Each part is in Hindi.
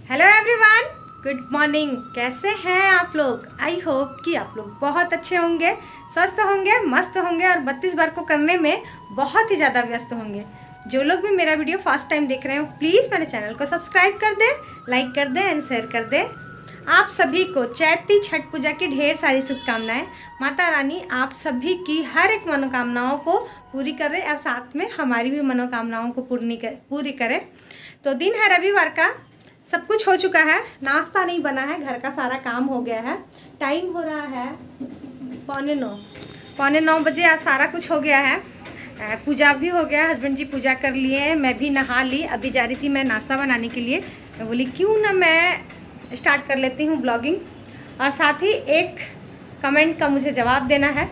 Hello everyone, good morning. कैसे हैं आप लोग? आई होप कि आप लोग बहुत अच्छे होंगे, स्वस्थ होंगे, मस्त होंगे और 32 बार को करने में बहुत ही ज़्यादा व्यस्त होंगे। जो लोग भी मेरा वीडियो फर्स्ट टाइम देख रहे हो, प्लीज़ मेरे चैनल को सब्सक्राइब कर दें, लाइक कर दें एंड शेयर कर दें। आप सभी को चैती छठ पूजा की ढेर सारी शुभकामनाएं। माता रानी आप सभी की हर एक मनोकामनाओं को पूरी करें और साथ में हमारी भी मनोकामनाओं को पूरी करें। तो दिन है रविवार का, सब कुछ हो चुका है, नाश्ता नहीं बना है, घर का सारा काम हो गया है। टाइम हो रहा है 8:45 बजे। आज सारा कुछ हो गया है, पूजा भी हो गया, हस्बैंड जी पूजा कर लिए, मैं भी नहा ली। अभी जा रही थी मैं नाश्ता बनाने के लिए। मैं बोली क्यों ना मैं स्टार्ट कर लेती हूँ ब्लॉगिंग, और साथ ही एक कमेंट का मुझे जवाब देना है।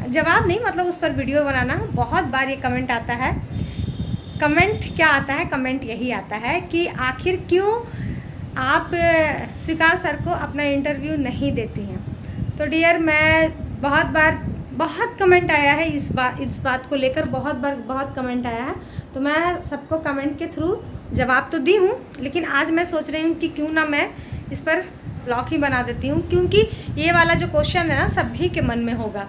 जवाब नहीं, मतलब उस पर वीडियो बनाना। बहुत बार ये कमेंट आता है। कमेंट क्या आता है? कमेंट यही आता है कि आखिर क्यों आप स्वीकार सर को अपना इंटरव्यू नहीं देती हैं। तो डियर, मैं बहुत कमेंट आया है इस बात को लेकर, बहुत कमेंट आया है। तो मैं सबको कमेंट के थ्रू जवाब तो दी हूँ, लेकिन आज मैं सोच रही हूँ कि क्यों ना मैं इस पर ब्लॉग ही बना देती हूँ, क्योंकि ये वाला जो क्वेश्चन है ना, सभी के मन में होगा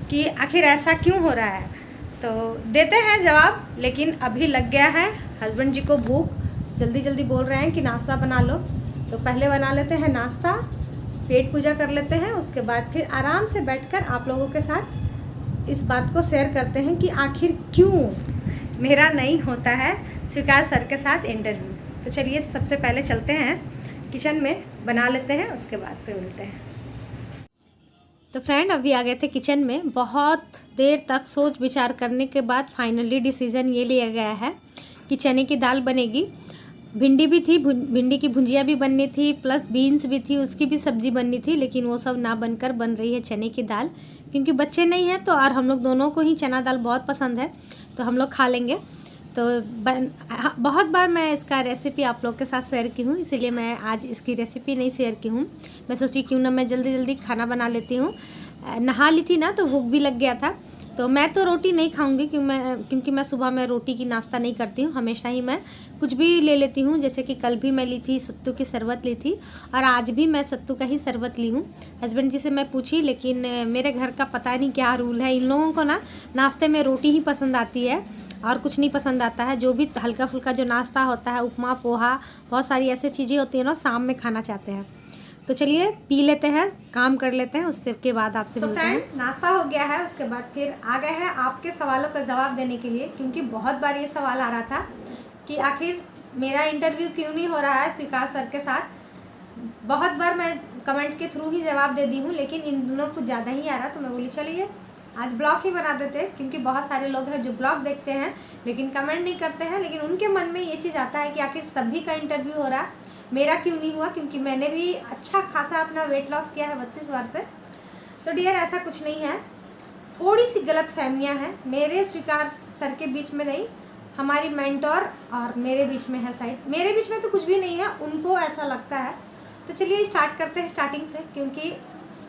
कि आखिर ऐसा क्यों हो रहा है। तो देते हैं जवाब, लेकिन अभी लग गया है हस्बैंड जी को भूख, जल्दी जल्दी बोल रहे हैं कि नाश्ता बना लो। तो पहले बना लेते हैं नाश्ता, पेट पूजा कर लेते हैं, उसके बाद फिर आराम से बैठकर आप लोगों के साथ इस बात को शेयर करते हैं कि आखिर क्यों मेरा नहीं होता है स्वीकार सर के साथ इंटरव्यू। तो चलिए सबसे पहले चलते हैं किचन में, बना लेते हैं, उसके बाद फिर मिलते हैं। तो फ्रेंड, अभी आ गए थे किचन में। बहुत देर तक सोच विचार करने के बाद फाइनली डिसीज़न ये लिया गया है कि चने की दाल बनेगी। भिंडी भी थी, भिंडी की भुंजिया भी बननी थी, प्लस बीन्स भी थी, उसकी भी सब्ज़ी बननी थी, लेकिन वो सब ना बनकर बन रही है चने की दाल, क्योंकि बच्चे नहीं हैं तो, और हम लोग दोनों को ही चना दाल बहुत पसंद है, तो हम लोग खा लेंगे। तो बहुत बार मैं इसका रेसिपी आप लोग के साथ शेयर की हूँ, इसीलिए मैं आज इसकी रेसिपी नहीं शेयर की हूँ। मैं सोची क्यों ना मैं जल्दी जल्दी खाना बना लेती हूँ। नहा ली थी ना, तो भूख भी लग गया था। तो मैं तो रोटी नहीं खाऊंगी, क्योंकि मैं सुबह में रोटी की नाश्ता नहीं करती हूँ। हमेशा ही मैं कुछ भी ले लेती हूँ, जैसे कि कल भी मैं ली थी सत्तू की शरबत ली थी, और आज भी मैं सत्तू का ही शरबत ली हूँ। हस्बैंड जी से मैं पूछी, लेकिन मेरे घर का पता नहीं क्या रूल है, इन लोगों को ना नाश्ते में रोटी ही पसंद आती है और कुछ नहीं पसंद आता है। जो भी हल्का फुल्का जो नाश्ता होता है, उपमा, पोहा, बहुत सारी ऐसी चीज़ें होती हैं ना, शाम में खाना चाहते हैं। तो चलिए पी लेते हैं, काम कर लेते हैं, उससे के बाद आपसे मिलते हैं। नाश्ता हो गया है, उसके बाद फिर आ गए हैं आपके सवालों का जवाब देने के लिए, क्योंकि बहुत बार ये सवाल आ रहा था कि आखिर मेरा इंटरव्यू क्यों नहीं हो रहा है स्वीकार सर के साथ। बहुत बार मैं कमेंट के थ्रू ही जवाब दे दी हूँ, लेकिन इन दिनों कुछ ज़्यादा ही आ रहा, तो मैं बोली चलिए आज ब्लॉग ही बना देते हैं, क्योंकि बहुत सारे लोग हैं जो ब्लॉग देखते हैं लेकिन कमेंट नहीं करते हैं, लेकिन उनके मन में ये चीज़ आता है कि आखिर सभी का इंटरव्यू हो रहा है, मेरा क्यों नहीं हुआ, क्योंकि मैंने भी अच्छा खासा अपना वेट लॉस किया है 32 बार से। तो डियर, ऐसा कुछ नहीं है, थोड़ी सी गलत फहमियाँ हैं मेरे स्वीकार सर के बीच में नहीं, हमारी मेंटोर और मेरे बीच में है। शायद मेरे बीच में तो कुछ भी नहीं है, उनको ऐसा लगता है। तो चलिए स्टार्ट करते हैं स्टार्टिंग से, क्योंकि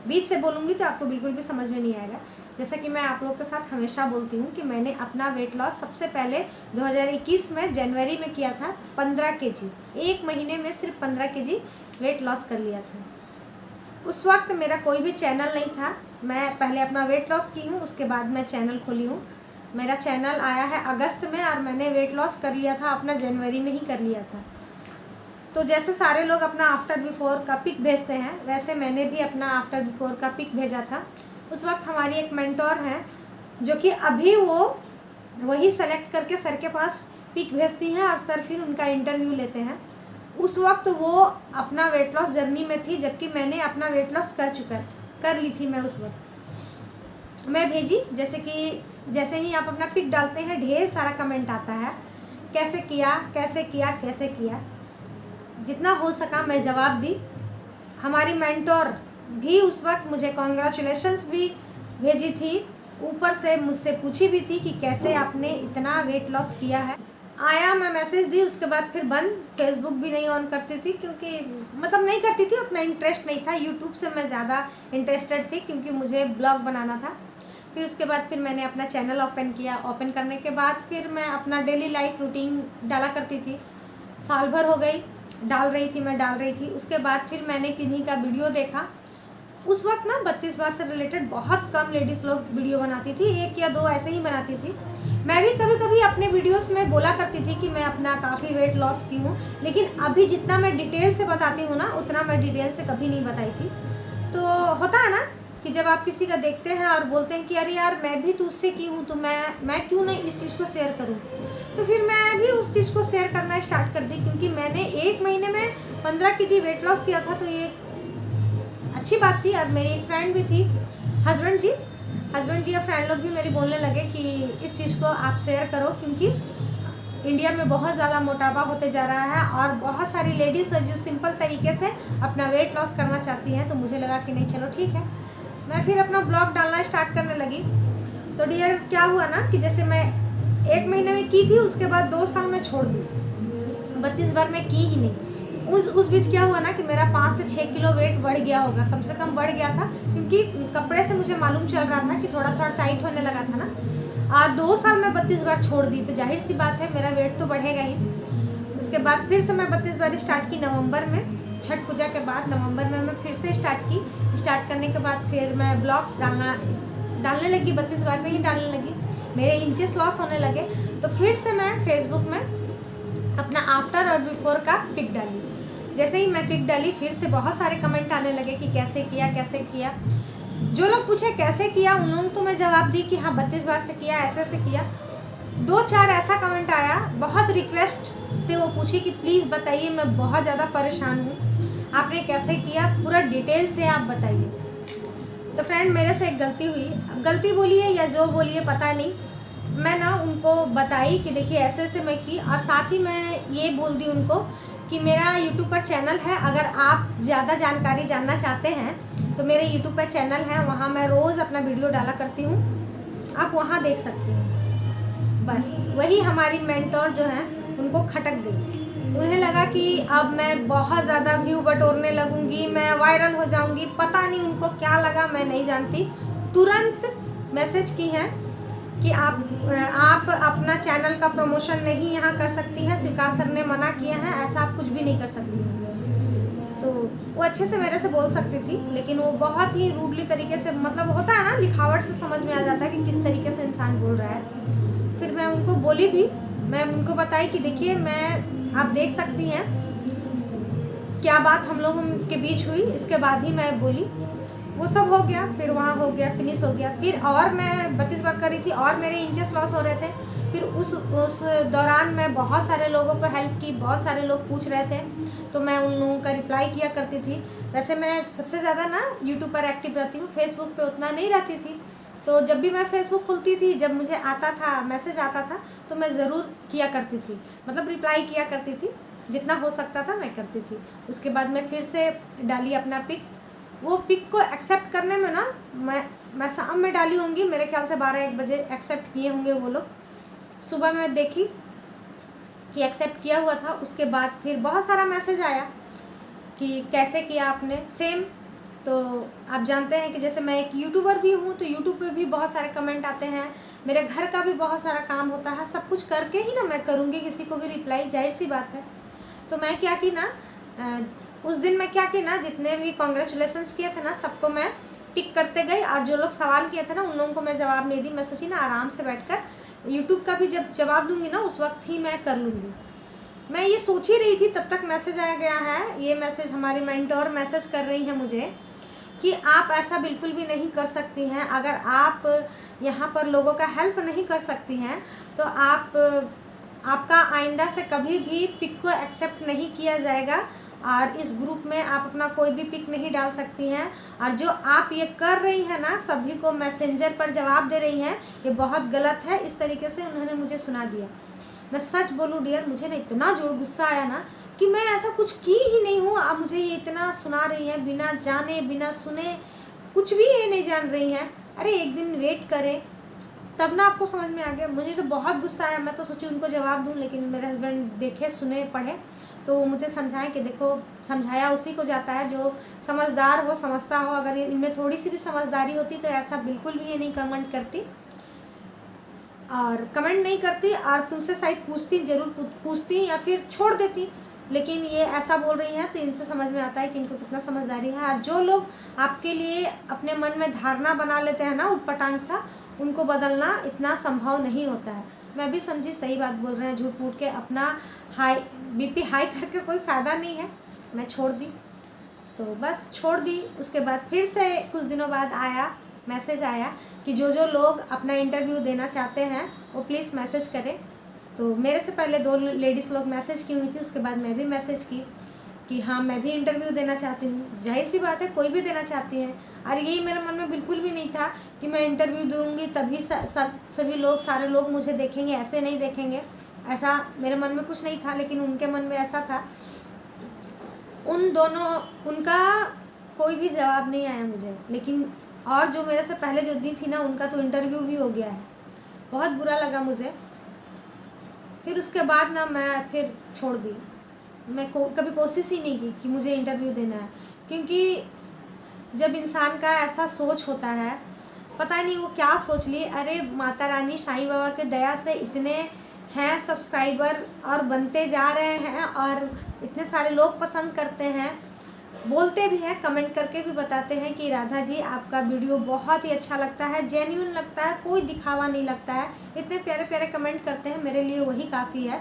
बीच से बोलूँगी तो आपको बिल्कुल भी समझ में नहीं आएगा। जैसा कि मैं आप लोग के साथ हमेशा बोलती हूँ कि मैंने अपना वेट लॉस सबसे पहले 2021 में जनवरी में किया था, 15 केजी। एक महीने में सिर्फ 15 केजी वेट लॉस कर लिया था। उस वक्त मेरा कोई भी चैनल नहीं था, मैं पहले अपना वेट लॉस की हूँ, उसके बाद मैं चैनल खोली हूँ। मेरा चैनल आया है अगस्त में, और मैंने वेट लॉस कर लिया था अपना जनवरी में ही कर लिया था। तो जैसे सारे लोग अपना आफ्टर बिफोर का पिक भेजते हैं, वैसे मैंने भी अपना आफ्टर बिफोर का पिक भेजा था। उस वक्त हमारी एक मेंटोर है, जो कि अभी वो वही सेलेक्ट करके सर के पास पिक भेजती हैं और सर फिर उनका इंटरव्यू लेते हैं। उस वक्त वो अपना वेट लॉस जर्नी में थी, जबकि मैंने अपना वेट लॉस कर ली थी। मैं उस वक्त मैं भेजी, जैसे ही आप अपना पिक डालते हैं, ढेर सारा कमेंट आता है, कैसे किया कैसे किया कैसे किया। जितना हो सका मैं जवाब दी। हमारी मेंटोर भी उस वक्त मुझे कॉन्ग्रेचुलेशंस भी भेजी थी, ऊपर से मुझसे पूछी भी थी कि कैसे आपने इतना वेट लॉस किया है। आया, मैं मैसेज दी, उसके बाद फिर बंद। फेसबुक भी नहीं ऑन करती थी, क्योंकि मतलब नहीं करती थी, उतना इंटरेस्ट नहीं था। यूट्यूब से मैं ज़्यादा इंटरेस्टेड थी, क्योंकि मुझे ब्लॉग बनाना था। फिर उसके बाद फिर मैंने अपना चैनल ओपन किया। ओपन करने के बाद फिर मैं अपना डेली लाइफ रूटीन डाला करती थी। साल भर हो गई, डाल रही थी। उसके बाद फिर मैंने किन्हीं का वीडियो देखा। उस वक्त ना 32 बार से रिलेटेड बहुत कम लेडीज़ लोग वीडियो बनाती थी, 1 या 2 ऐसे ही बनाती थी। मैं भी कभी कभी अपने वीडियोस में बोला करती थी कि मैं अपना काफ़ी वेट लॉस की हूँ, लेकिन अभी जितना मैं डिटेल से बताती हूँ ना उतना मैं डिटेल से कभी नहीं बताई थी। तो होता है ना कि जब आप किसी का देखते हैं और बोलते हैं कि अरे यार मैं भी तो उससे की हूँ, तो मैं क्यों नहीं इस चीज़ को शेयर करूँ। तो फिर मैं भी उस चीज़ को शेयर करना स्टार्ट कर दी, क्योंकि मैंने 1 महीने में 15 kg वेट लॉस किया था। तो ये अच्छी बात थी। और मेरी एक फ्रेंड भी थी, हस्बैंड जी या फ्रेंड लोग भी मेरी बोलने लगे कि इस चीज़ को आप शेयर करो, क्योंकि इंडिया में बहुत ज़्यादा मोटापा होते जा रहा है और बहुत सारी लेडीज़ है जो सिंपल तरीके से अपना वेट लॉस करना चाहती हैं। तो मुझे लगा कि नहीं चलो ठीक है, मैं फिर अपना ब्लॉग डालना स्टार्ट करने लगी। तो डियर क्या हुआ ना कि जैसे मैं 1 महीने में की थी, उसके बाद 2 साल में छोड़ दी, 32 बार मैं की ही नहीं। उस बीच क्या हुआ ना कि मेरा 5 से 6 किलो वेट बढ़ गया होगा, कम से कम बढ़ गया था, क्योंकि कपड़े से मुझे मालूम चल रहा था कि थोड़ा थोड़ा टाइट होने लगा था ना। और 2 साल में 32 बार छोड़ दी, तो जाहिर सी बात है मेरा वेट तो बढ़ेगा ही। उसके बाद फिर से मैं 32 बार स्टार्ट की नवंबर में, छठ पूजा के बाद नवंबर में मैं फिर से स्टार्ट करने के बाद फिर मैं ब्लॉग्स डालने लगी, 32 बार में ही डालने लगी। मेरे इंचेस लॉस होने लगे। तो फिर से मैं फेसबुक में अपना आफ्टर और बिफोर का पिक डाली। जैसे ही मैं पिक डाली, फिर से बहुत सारे कमेंट आने लगे कि कैसे किया। जो लोग पूछे कैसे किया, उन लोगों तो मैं जवाब दी कि हाँ 32 बार से किया, ऐसे किया। 2-4 ऐसा कमेंट आया, बहुत रिक्वेस्ट से वो पूछी कि प्लीज़ बताइए, मैं बहुत ज़्यादा परेशान हूँ, आपने कैसे किया, पूरा डिटेल से आप बताइए। तो फ्रेंड मेरे से एक गलती हुई, गलती बोलिए या जो बोलिए पता नहीं, मैं ना उनको बताई कि देखिए ऐसे मैं की। और साथ ही मैं ये बोल दी उनको कि मेरा यूट्यूब पर चैनल है, अगर आप ज़्यादा जानकारी जानना चाहते हैं तो मेरे यूट्यूब पर चैनल है, वहाँ मैं रोज़ अपना वीडियो डाला करती हूँ, आप वहाँ देख सकते हैं। बस वही हमारी मेंटोर जो हैं उनको खटक गई। उन्हें लगा कि अब मैं बहुत ज़्यादा व्यू बटोरने लगूंगी, मैं वायरल हो जाऊंगी। पता नहीं उनको क्या लगा, मैं नहीं जानती। तुरंत मैसेज की हैं कि आप अपना चैनल का प्रमोशन नहीं यहाँ कर सकती हैं, स्वीकार सर ने मना किया है, ऐसा आप कुछ भी नहीं कर सकती हैं। तो वो अच्छे से मेरे से बोल सकती थी, लेकिन वो बहुत ही रूडली तरीके से, मतलब होता है ना लिखावट से समझ में आ जाता है कि किस तरीके से इंसान बोल रहा है। फिर मैं उनको बोली भी, मैं उनको बताई कि देखिए आप देख सकती हैं क्या बात हम लोगों के बीच हुई। इसके बाद ही मैं बोली, वो सब हो गया, फिर वहाँ हो गया, फिनिश हो गया। फिर और मैं 32 बार कर रही थी और मेरे इंचेस लॉस हो रहे थे। फिर उस दौरान मैं बहुत सारे लोगों को हेल्प की, बहुत सारे लोग पूछ रहे थे तो मैं उन लोगों का रिप्लाई किया करती थी। वैसे मैं सबसे ज़्यादा ना यूट्यूब पर एक्टिव रहती हूँ, फेसबुक पे उतना नहीं रहती थी। तो जब भी मैं फेसबुक खुलती थी, जब मुझे आता था मैसेज आता था तो मैं ज़रूर किया करती थी, मतलब रिप्लाई किया करती थी, जितना हो सकता था मैं करती थी। उसके बाद मैं फिर से डाली अपना पिक। वो पिक को एक्सेप्ट करने में ना मैं शाम में डाली होंगी, मेरे ख्याल से 12-1 बजे एक्सेप्ट किए होंगे वो लोग। सुबह मैं देखी कि एक्सेप्ट किया हुआ था। उसके बाद फिर बहुत सारा मैसेज आया कि कैसे किया आपने, सेम। तो आप जानते हैं कि जैसे मैं एक यूट्यूबर भी हूँ, तो यूट्यूब पे भी बहुत सारे कमेंट आते हैं, मेरे घर का भी बहुत सारा काम होता है, सब कुछ करके ही ना मैं करूँगी किसी को भी रिप्लाई, जाहिर सी बात है। तो मैं क्या की ना, उस दिन मैं क्या की ना, जितने भी कॉन्ग्रेचुलेसन्स किए थे ना, सबको मैं टिक करते गई। और जो लोग सवाल किए थे ना, उन लोगों को मैं जवाब नहीं दी। मैं सोची ना आराम से बैठकर यूट्यूब का भी जब जवाब दूंगी ना, उस वक्त ही मैं कर लूँगी। मैं ये सोच ही रही थी, तब तक मैसेज आया गया है। ये मैसेज हमारी मेंटोर मैसेज कर रही है मुझे कि आप ऐसा बिल्कुल भी नहीं कर सकती हैं। अगर आप यहाँ पर लोगों का हेल्प नहीं कर सकती हैं तो आपका आइंदा से कभी भी पिक को एक्सेप्ट नहीं किया जाएगा, और इस ग्रुप में आप अपना कोई भी पिक नहीं डाल सकती हैं। और जो आप ये कर रही हैं ना, सभी को मैसेंजर पर जवाब दे रही हैं, ये बहुत गलत है। इस तरीके से उन्होंने मुझे सुना दिया। मैं सच बोलूँ डियर, मुझे ना इतना जोर गुस्सा आया ना कि मैं ऐसा कुछ की ही नहीं हूँ, अब मुझे ये इतना सुना रही हैं, बिना जाने बिना सुने, कुछ भी ये नहीं जान रही हैं। अरे एक दिन वेट करें, तब ना आपको समझ में आ गया। मुझे तो बहुत गुस्सा आया, मैं तो सोची उनको जवाब दूं, लेकिन मेरे हस्बैंड देखे सुने पढ़े तो वो मुझे समझाएं कि देखो, समझाया उसी को जाता है जो समझदार हो, समझता हो। अगर इनमें थोड़ी सी भी समझदारी होती तो ऐसा बिल्कुल भी ये नहीं कमेंट करती, और कमेंट नहीं करती, और तुमसे शायद पूछती, ज़रूर पूछती या फिर छोड़ देती। लेकिन ये ऐसा बोल रही हैं तो इनसे समझ में आता है कि इनको कितना समझदारी है। और जो लोग आपके लिए अपने मन में धारणा बना लेते हैं ना उटपटांग सा, उनको बदलना इतना संभव नहीं होता है। मैं भी समझी सही बात बोल रहे हैं, झूठ मूठ के अपना हाई बीपी हाई करके कोई फ़ायदा नहीं है। मैं छोड़ दी, तो बस छोड़ दी। उसके बाद फिर से कुछ दिनों बाद मैसेज आया कि जो लोग अपना इंटरव्यू देना चाहते हैं वो प्लीज़ मैसेज करें। तो मेरे से पहले 2 लेडीज़ लोग मैसेज की हुई थी, उसके बाद मैं भी मैसेज की कि हाँ मैं भी इंटरव्यू देना चाहती हूँ। जाहिर सी बात है, कोई भी देना चाहती है। और यही मेरे मन में बिल्कुल भी नहीं था कि मैं इंटरव्यू दूँगी तभी सभी लोग सारे लोग मुझे देखेंगे, ऐसे नहीं देखेंगे, ऐसा मेरे मन में कुछ नहीं था। लेकिन उनके मन में ऐसा था। उनका कोई भी जवाब नहीं आया मुझे। लेकिन और जो मेरे से पहले जो दी थी ना, उनका तो इंटरव्यू भी हो गया है। बहुत बुरा लगा मुझे। फिर उसके बाद ना मैं फिर छोड़ दी। मैं कभी कोशिश ही नहीं की कि मुझे इंटरव्यू देना है, क्योंकि जब इंसान का ऐसा सोच होता है, पता नहीं वो क्या सोच ली। अरे माता रानी साईं बाबा के दया से इतने हैं सब्सक्राइबर और बनते जा रहे हैं और इतने सारे लोग पसंद करते हैं, बोलते भी हैं, कमेंट करके भी बताते हैं कि राधा जी आपका वीडियो बहुत ही अच्छा लगता है, जेन्युइन लगता है, कोई दिखावा नहीं लगता है। इतने प्यारे प्यारे कमेंट करते हैं, मेरे लिए वही काफ़ी है।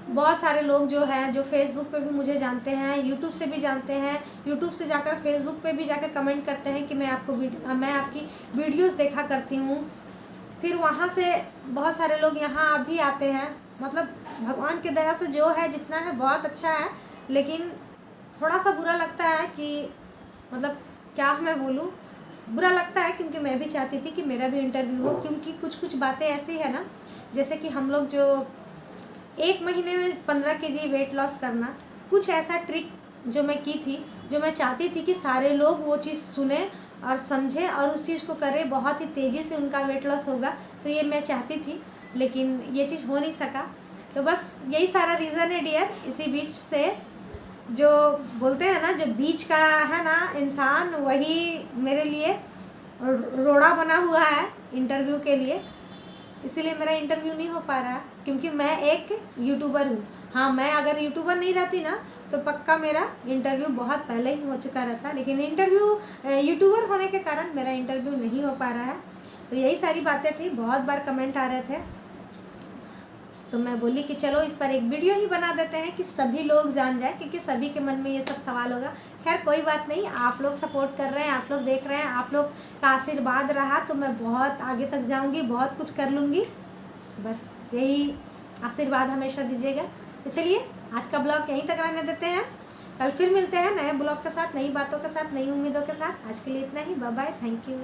बहुत सारे लोग जो हैं, जो फेसबुक पे भी मुझे जानते हैं, यूट्यूब से भी जानते हैं, यूट्यूब से जाकर फेसबुक पे भी जाकर कमेंट करते हैं कि मैं आपकी वीडियोस देखा करती हूँ। फिर वहाँ से बहुत सारे लोग यहाँ भी आते हैं। मतलब भगवान की दया से जो है जितना है बहुत अच्छा है। लेकिन थोड़ा सा बुरा लगता है कि मतलब क्या मैं बोलूँ, बुरा लगता है क्योंकि मैं भी चाहती थी कि मेरा भी इंटरव्यू हो। क्योंकि कुछ बातें ऐसी है ना, जैसे कि हम लोग जो 1 महीने में 15 kg वेट लॉस करना, कुछ ऐसा ट्रिक जो मैं की थी, जो मैं चाहती थी कि सारे लोग वो चीज़ सुने और समझें और उस चीज़ को करें, बहुत ही तेज़ी से उनका वेट लॉस होगा। तो ये मैं चाहती थी, लेकिन ये चीज़ हो नहीं सका। तो बस यही सारा रीज़न है डियर। इसी बीच से जो बोलते हैं ना, जो बीच का है ना इंसान, वही मेरे लिए रोड़ा बना हुआ है इंटरव्यू के लिए। इसीलिए मेरा इंटरव्यू नहीं हो पा रहा, क्योंकि मैं एक यूट्यूबर हूँ। हाँ, मैं अगर यूट्यूबर नहीं रहती ना तो पक्का मेरा इंटरव्यू बहुत पहले ही हो चुका रहता। लेकिन यूट्यूबर होने के कारण मेरा इंटरव्यू नहीं हो पा रहा है। तो यही सारी बातें थी। बहुत बार कमेंट आ रहे थे, तो मैं बोली कि चलो इस पर एक वीडियो ही बना देते हैं कि सभी लोग जान जाए, क्योंकि सभी के मन में ये सब सवाल होगा। खैर कोई बात नहीं, आप लोग सपोर्ट कर रहे हैं, आप लोग देख रहे हैं, आप लोग का आशीर्वाद रहा तो मैं बहुत आगे तक जाऊंगी, बहुत कुछ कर लूँगी। बस यही आशीर्वाद हमेशा दीजिएगा। तो चलिए आज का ब्लॉग यहीं तक रहने देते हैं। कल फिर मिलते हैं नए ब्लॉग के साथ, नई बातों के साथ, नई उम्मीदों के साथ। आज के लिए इतना ही। Bye bye, thank you.